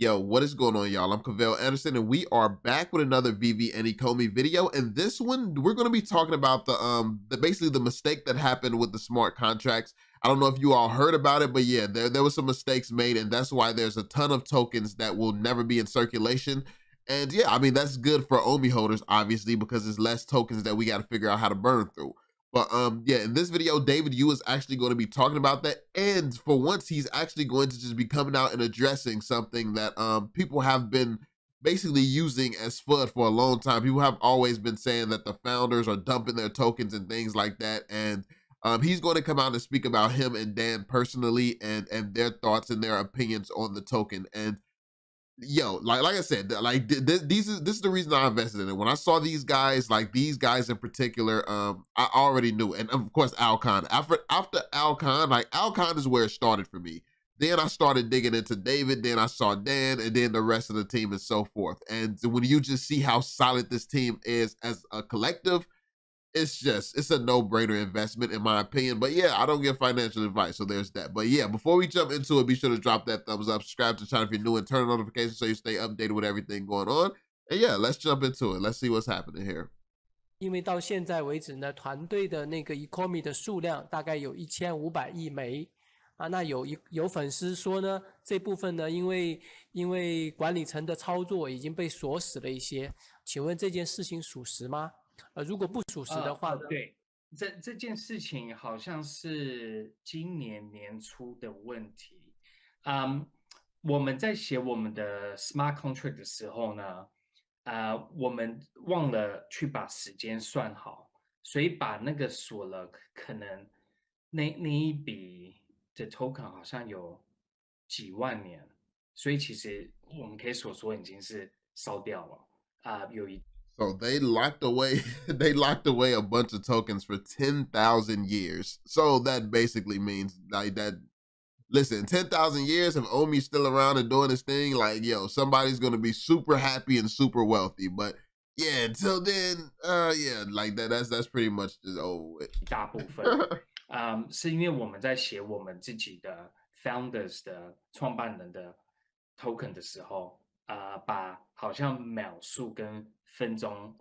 Yo, what is going on, y'all? I'm Cavell Anderson, and we are back with another VeVe and ECOMI video. And this one, we're going to be talking about basically the mistake that happened with the smart contracts. I don't know if you all heard about it, but yeah, there was some mistakes made, and that's why there's a ton of tokens that will never be in circulation. And yeah, I mean, that's good for OMI holders, obviously, because there's less tokens that we got to figure out how to burn through. But yeah, in this video, David Yu is actually going to be talking about that. And for once, he's actually going to just be coming out and addressing something that people have been basically using as FUD for a long time. People have always been saying that the founders are dumping their tokens and things like that. And he's going to come out and speak about him and Dan personally and their thoughts and their opinions on the token. And yo, like I said, like this is the reason I invested in it. When I saw these guys in particular, I already knew. And of course, Alcon. After Alcon, like Alcon is where it started for me. Then I started digging into David, then I saw Dan, and then the rest of the team and so forth. And when you just see how solid this team is as a collective, it's a no-brainer investment in my opinion. But yeah, I don't give financial advice, so there's that. But yeah, before we jump into it, be sure to drop that thumbs up, subscribe to the channel if you're new, and turn on notifications so you stay updated with everything going on. And yeah, let's jump into it. Let's see what's happening here. 因为到现在为止呢，团队的那个 ECOMI 的数量大概有1500亿枚啊。那有粉丝说呢，这部分呢，因为管理层的操作已经被锁死了一些，请问这件事情属实吗？如果不属实的话呢？对，这件事情好像是今年年初的问题。我们在写我们的 smart contract 的时候呢，我们忘了去把时间算好，所以把那个锁了，可能那一笔的 token 好像有几万年，所以其实我们可以所说已经是烧掉了有一。So they locked away a bunch of tokens for 10,000 years. So that basically means like that. Listen, 10,000 years, if Omi's still around and doing this thing, like yo, somebody's gonna be super happy and super wealthy. But yeah, until then, yeah, like that's pretty much just over with. 大部分，是因为我们在写我们自己的 founders 的创办人的 token 的时候，把好像秒数跟分钟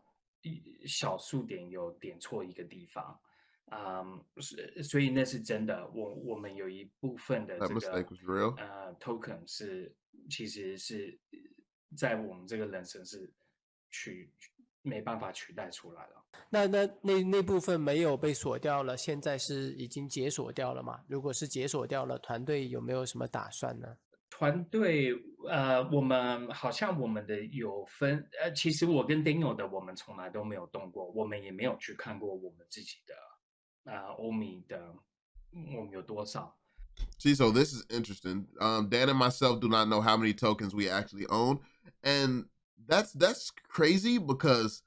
小数点有点错一个地方，所以那是真的。我们有一部分的这个token 其实是在我们这个人生是没办法取代出来了。那部分没有被锁掉了，现在是已经解锁掉了吗？如果是解锁掉了，团队有没有什么打算呢？团队，我们好像我们的有分，其实我跟 Daniel 的我们从来都没有动过，我们也没有去看过我们自己的OMI 的我们有多少。See, so this is interesting. Dan and myself do not know how many tokens we actually own, and that's crazy because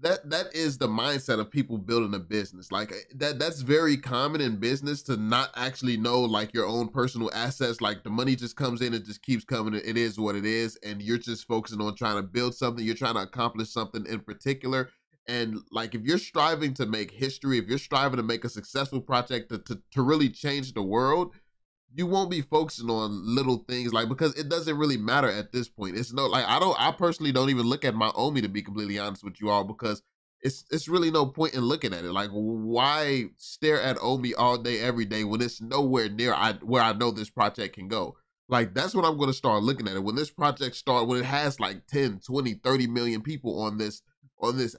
that is the mindset of people building a business. Like that's very common in business to not actually know like your own personal assets. Like the money just comes in, it just keeps coming. It is what it is. And you're just focusing on trying to build something. You're trying to accomplish something in particular. And like, if you're striving to make history, if you're striving to make a successful project to really change the world, you won't be focusing on little things, like, because it doesn't really matter at this point. It's no, like, I personally don't even look at my OMI, to be completely honest with you all, because it's really no point in looking at it. Like, why stare at OMI all day, every day, when it's nowhere near where I know this project can go? Like, that's when I'm going to start looking at it. When this project when it has like 10, 20, 30 million people on this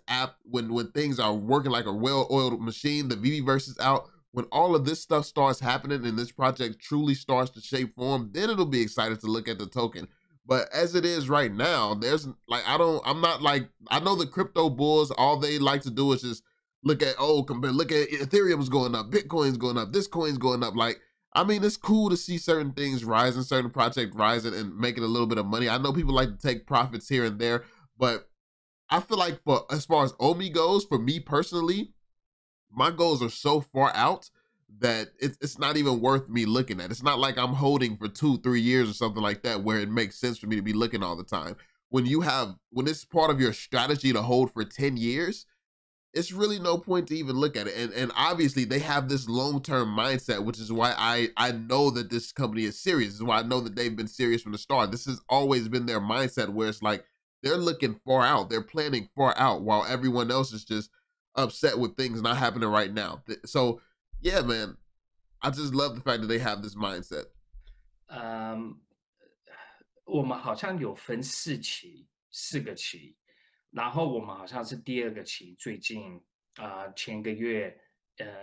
app, when things are working like a well-oiled machine, the VeVeVerse is out, when all of this stuff starts happening and this project truly starts to shape form, then it'll be excited to look at the token. But as it is right now, there's like, I know the crypto bulls, all they like to do is just look at Ethereum's going up, Bitcoin's going up, this coin's going up. Like, I mean, it's cool to see certain things rising, certain projects rising and making a little bit of money. I know people like to take profits here and there, but I feel like as far as OMI goes, for me personally, my goals are so far out that it's not even worth me looking at. It's not like I'm holding for 2-3 years or something like that where it makes sense for me to be looking all the time. When it's part of your strategy to hold for 10 years, it's really no point to even look at it. And obviously they have this long-term mindset, which is why I know that this company is serious. This is why I know that they've been serious from the start. This has always been their mindset, where it's like they're looking far out, they're planning far out, while everyone else is just upset with things not happening right now. So yeah, man, I just love the fact that they have this mindset. 我们好像有分4个期，然后我们好像是第2个期，最近前个月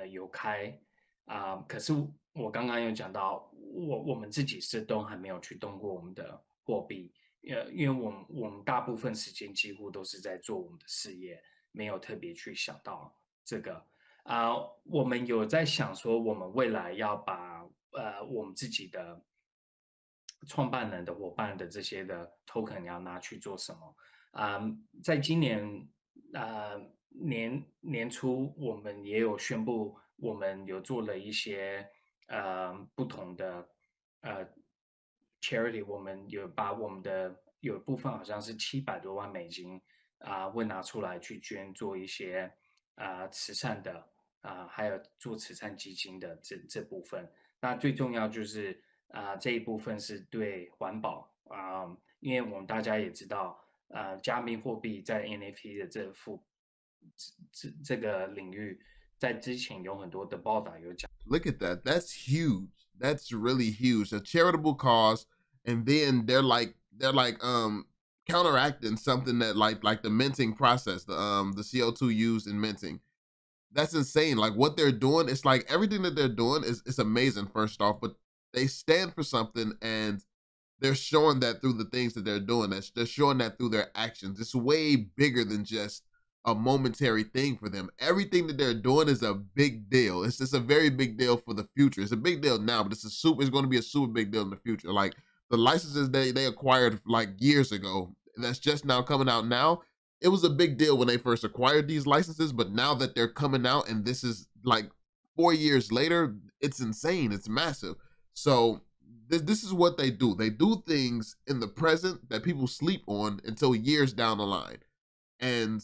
有开可是我刚刚有讲到，我们自己是都还没有去动过我们的货币，因为我们大部分时间几乎都是在做我们的事业，没有特别去想到这个我们有在想说，我们未来要把我们自己的创办人的伙伴的这些的 token 要拿去做什么在今年年初，我们也有宣布，我们有做了一些不同的charity，我们有把我们的有一部分好像是700多万美金会拿出来去捐做一些慈善的还有做慈善基金的这部分。那最重要就是这一部分是对环保因为我们大家也知道加密货币在 NFT 的这个领域，在之前有很多的报道有讲。Look at that. That's huge. That's really huge. A charitable cause, and then they're like counteracting something that like the minting process, the CO2 used in minting. That's insane. Like what they're doing, it's like everything that they're doing is amazing, first off, but they stand for something, and they're showing that through the things that they're doing. They're showing that through their actions. It's way bigger than just a momentary thing for them. Everything that they're doing is a big deal. It's just a very big deal for the future. It's a big deal now, but it's going to be a super big deal in the future. Like the licenses they acquired like years ago, that's just now coming out now. It was a big deal when they first acquired these licenses, but now that they're coming out and this is like 4 years later, it's insane. It's massive. So this is what they do. They do things in the present that people sleep on until years down the line. And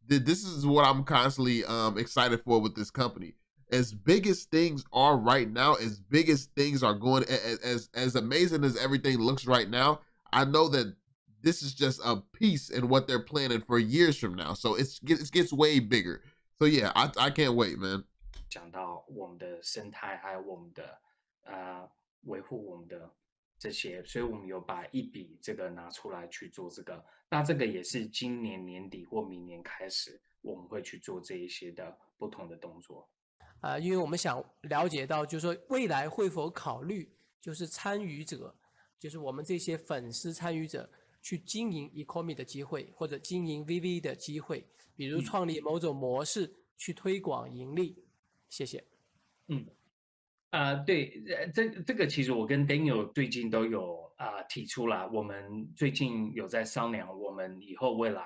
this is what I'm constantly excited for with this company. As big as things are right now, as big as things are going, as amazing as everything looks right now, I know that this is just a piece in what they're planning for years from now. So it gets way bigger. So yeah, I can't wait, man. 讲到我们的生态，还有我们的维护我们的这些，所以我们有把一笔这个拿出来去做这个。那这个也是今年年底或明年开始，我们会去做这一些的不同的动作。因为我们想了解到，就是说未来会否考虑，就是参与者，就是我们这些粉丝参与者去经营 ECOMI 的机会，或者经营 VeVe 的机会，比如创立某种模式去推广盈利。谢谢。对，这个其实我跟 Daniel 最近都有提出来，我们最近有在商量我们以后未来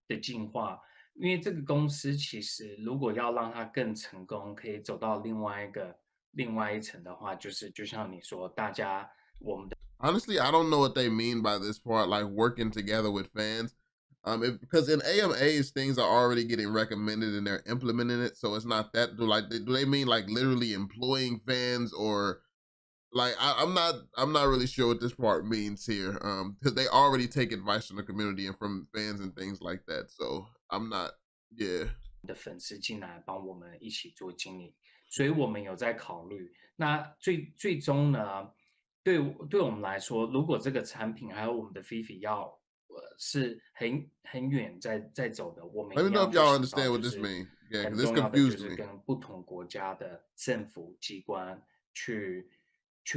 的进化，因为这个公司其实如果要让它更成功，可以走到另外一层的话，就是就像你说，大家我们的。Honestly, I don't know what they mean by this part, like working together with fans. Because in AMAs things are already getting recommended and they're implementing it, so it's not that. Do they mean like literally employing fans, or like I'm not really sure what this part means here. Because they already take advice from the community and from fans and things like that. So I'm not. Yeah. 的粉丝进来帮我们一起做经营，所以我们有在考虑。那最终呢，对我们来说，如果这个产品还有我们的 VeVe 要是很远在走的，我们 Let me 一 know 样 if 就 y'all 想 understand 到 what 就 this 是 means. Yeah, 很 because this 重要的就 confused 是 me. 跟不同国家的政府机关去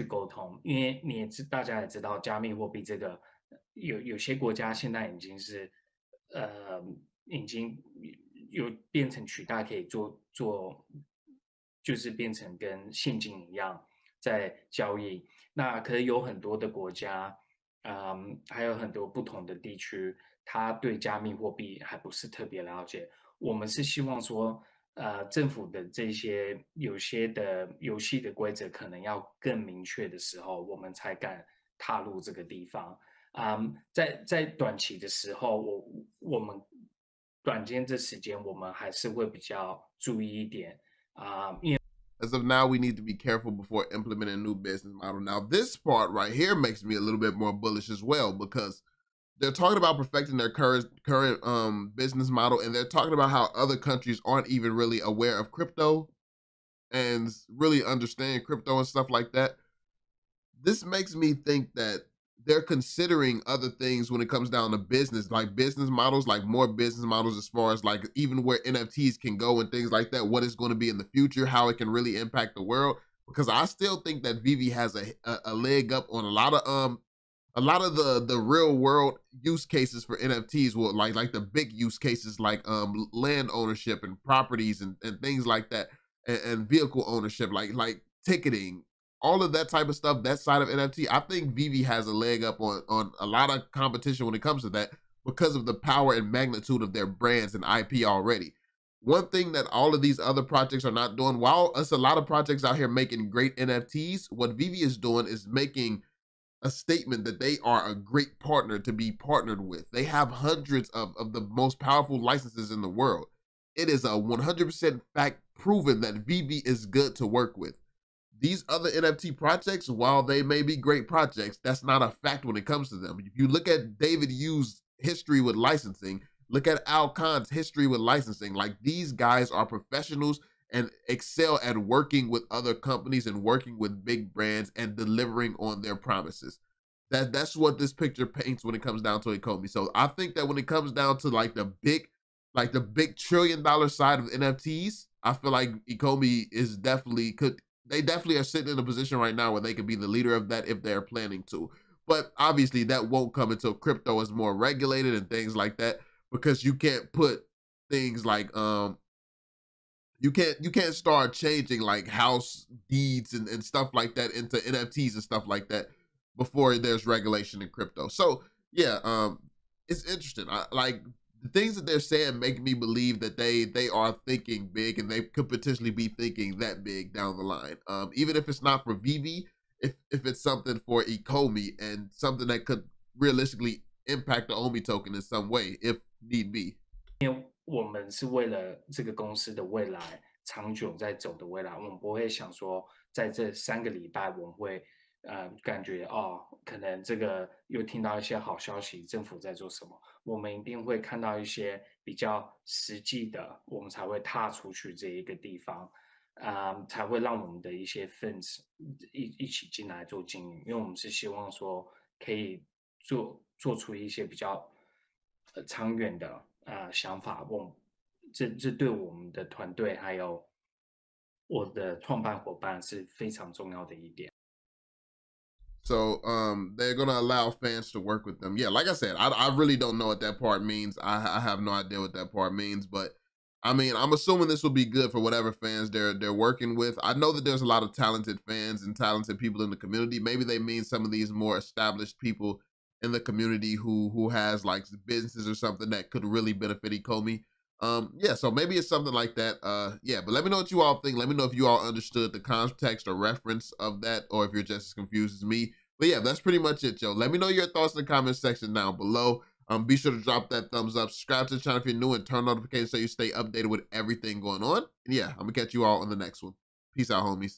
沟通，因为大家也知道，加密货币这个有些国家现在已经是已经有变成取代可以做，就是变成跟现金一样在交易。那可是有很多的国家，还有很多不同的地区，它对加密货币还不是特别了解。我们是希望说，政府的这些有些的游戏的规则可能要更明确的时候，我们才敢踏入这个地方。在短期的时候，我们短间这时间我们还是会比较注意一点因为 As of now, we need to be careful before implementing a new business model. Now, this part right here makes me a little bit more bullish as well, because they're talking about perfecting their current business model, and they're talking about how other countries aren't even really aware of crypto and really understand crypto and stuff like that. This makes me think that they're considering other things when it comes down to business, like business models, like more business models as far as like even where NFTs can go and things like that, what it's going to be in the future, how it can really impact the world. Because I still think that VeVe has a leg up on a lot of the real world use cases for NFTs. Will like the big use cases like land ownership and properties and things like that, and vehicle ownership, like ticketing, all of that type of stuff, that side of NFT. I think VeVe has a leg up on a lot of competition when it comes to that, because of the power and magnitude of their brands and IP already. One thing that all of these other projects are not doing, while us a lot of projects out here making great NFTs, what VeVe is doing is making a statement that they are a great partner to be partnered with. They have hundreds of the most powerful licenses in the world. It is a 100% fact proven that VeVe is good to work with. These other NFT projects, while they may be great projects, that's not a fact when it comes to them. If you look at David Yu's history with licensing, look at Al Khan's history with licensing, like these guys are professionals and excel at working with other companies and working with big brands and delivering on their promises. That's what this picture paints when it comes down to ECOMI. So I think that when it comes down to like the big $1 trillion side of NFTs, I feel like ECOMI is definitely they definitely are sitting in a position right now where they could be the leader of that if they're planning to. But obviously that won't come until crypto is more regulated and things like that, because you can't put things like you can't start changing like house deeds and stuff like that into NFTs and stuff like that before there's regulation in crypto. So yeah, it's interesting. Like the things that they're saying make me believe that they are thinking big, and they could potentially be thinking that big down the line. Even if it's not for VeVe, if it's something for ECOMI and something that could realistically impact the OMI token in some way, if need be. 我们是为了这个公司的未来长久在走的未来，我们不会想说在这3个礼拜我们会感觉哦，可能这个又听到一些好消息，政府在做什么，我们一定会看到一些比较实际的，我们才会踏出去这一个地方，才会让我们的一些 fans 一起进来做经营，因为我们是希望说可以做出一些比较长远的想法，这对我们的团队还有我的创办伙伴是非常重要的一点。So they're gonna allow fans to work with them. Yeah, like I said, I really don't know what that part means. I have no idea what that part means, but I mean, I'm assuming this will be good for whatever fans they're working with. I know that there's a lot of talented fans and talented people in the community. Maybe they mean some of these more established people in the community who has like businesses or something that could really benefit ECOMI. Yeah, so maybe it's something like that. Yeah, but let me know what you all think. Let me know if you all understood the context or reference of that, or if you're just as confused as me. But yeah, that's pretty much it, Joe. Let me know your thoughts in the comment section down below. Be sure to drop that thumbs up, subscribe to the channel if you're new, and turn notifications so you stay updated with everything going on. And yeah, I'm gonna catch you all on the next one. Peace out, homies.